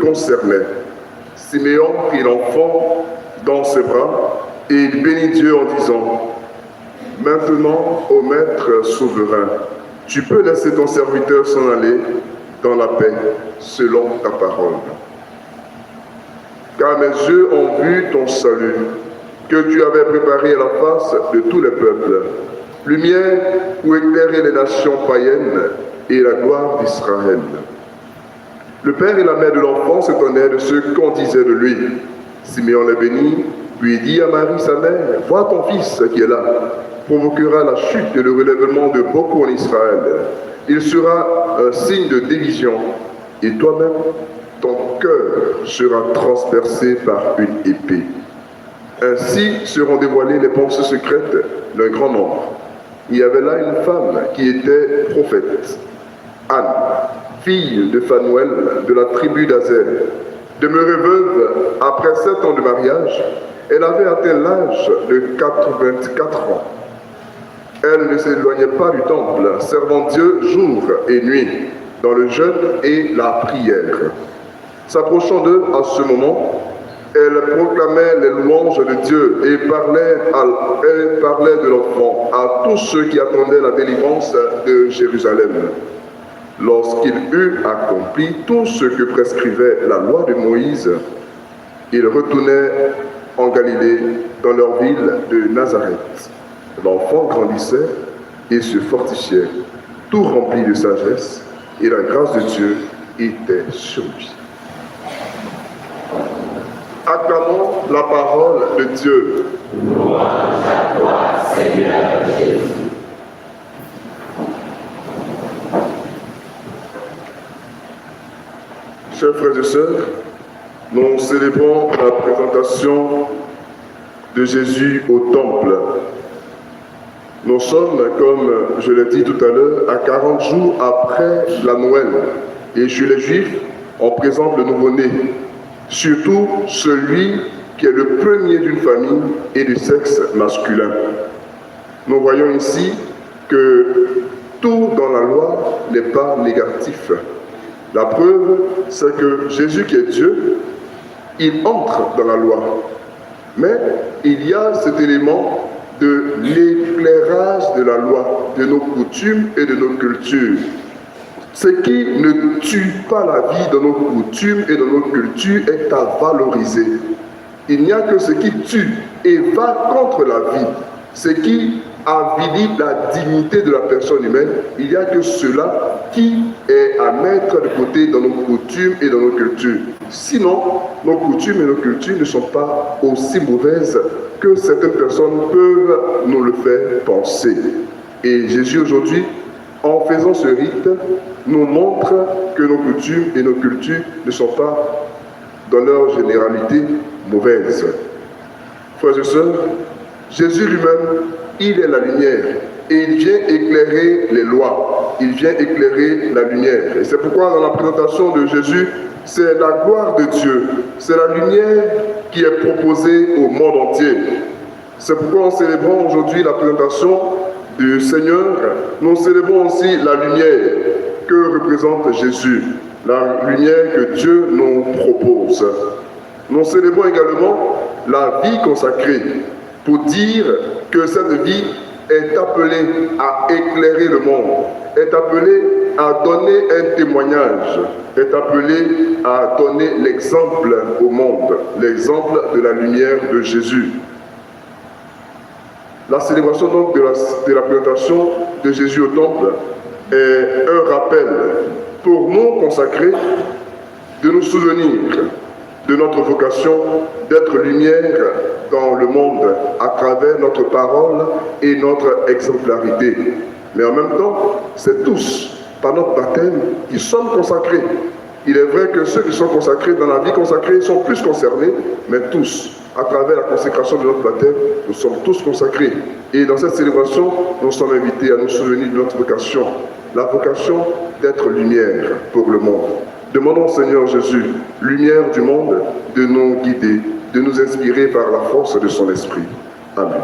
concernait. Siméon prit l'enfant dans ses bras et il bénit Dieu en disant: Maintenant, ô Maître souverain, tu peux laisser ton serviteur s'en aller dans la paix, selon ta parole. Car mes yeux ont vu ton salut, que tu avais préparé à la face de tous les peuples, lumière pour éclairer les nations païennes et la gloire d'Israël. Le père et la mère de l'enfant s'étonnaient de ce qu'on disait de lui. Siméon les bénit, puis dit à Marie sa mère: Vois ton fils qui est là, provoquera la chute et le relèvement de beaucoup en Israël. Il sera un signe de division, et toi-même, ton cœur sera transpercé par une épée. Ainsi seront dévoilées les pensées secrètes d'un grand nombre. Il y avait là une femme qui était prophète, Anne, fille de Phanuel, de la tribu d'Azer. Demeurée veuve après 7 ans de mariage, elle avait atteint l'âge de 84 ans. Elle ne s'éloignait pas du temple, servant Dieu jour et nuit, dans le jeûne et la prière. S'approchant d'eux à ce moment, elle proclamait les louanges de Dieu et parlait de l'enfant à tous ceux qui attendaient la délivrance de Jérusalem. Lorsqu'il eut accompli tout ce que prescrivait la loi de Moïse, ils retournaient en Galilée, dans leur ville de Nazareth. L'enfant grandissait et se fortifiait, tout rempli de sagesse, et la grâce de Dieu était sur lui. Acclamons la parole de Dieu. Louange à toi, Seigneur Jésus. Chers frères et sœurs, nous célébrons la présentation de Jésus au temple. Nous sommes, comme je l'ai dit tout à l'heure, à 40 jours après la Noël. Et chez les Juifs, on présente le nouveau-né, surtout celui qui est le premier d'une famille et du sexe masculin. Nous voyons ici que tout dans la loi n'est pas négatif. La preuve, c'est que Jésus qui est Dieu, il entre dans la loi. Mais il y a cet élément de l'éclairage de la loi, de nos coutumes et de nos cultures. Ce qui ne tue pas la vie dans nos coutumes et dans nos cultures est à valoriser. Il n'y a que ce qui tue et va contre la vie, ce qui avilit la dignité de la personne humaine. Il n'y a que cela qui est à mettre de côté dans nos coutumes et dans nos cultures. Sinon, nos coutumes et nos cultures ne sont pas aussi mauvaises que certaines personnes peuvent nous le faire penser. Et Jésus aujourd'hui, en faisant ce rite, nous montre que nos coutumes et nos cultures ne sont pas, dans leur généralité, mauvaises. Frères et sœurs, Jésus lui-même, il est la lumière et il vient éclairer les lois, il vient éclairer la lumière. Et c'est pourquoi dans la présentation de Jésus, c'est la gloire de Dieu, c'est la lumière qui est proposée au monde entier. C'est pourquoi en célébrant aujourd'hui la présentation du Seigneur, nous célébrons aussi la lumière que représente Jésus, la lumière que Dieu nous propose. Nous célébrons également la vie consacrée pour dire que cette vie est appelée à éclairer le monde, est appelée à donner un témoignage, est appelée à donner l'exemple au monde, l'exemple de la lumière de Jésus. La célébration donc de la présentation de Jésus au temple est un rappel pour nous consacrer de nous souvenir de notre vocation d'être lumière dans le monde à travers notre parole et notre exemplarité. Mais en même temps, c'est tous, par notre baptême, qui sommes consacrés. Il est vrai que ceux qui sont consacrés dans la vie consacrée sont plus concernés, mais tous, à travers la consécration de notre baptême, nous sommes tous consacrés. Et dans cette célébration, nous sommes invités à nous souvenir de notre vocation, la vocation d'être lumière pour le monde. Demandons au Seigneur Jésus, lumière du monde, de nous guider, de nous inspirer par la force de son esprit. Amen.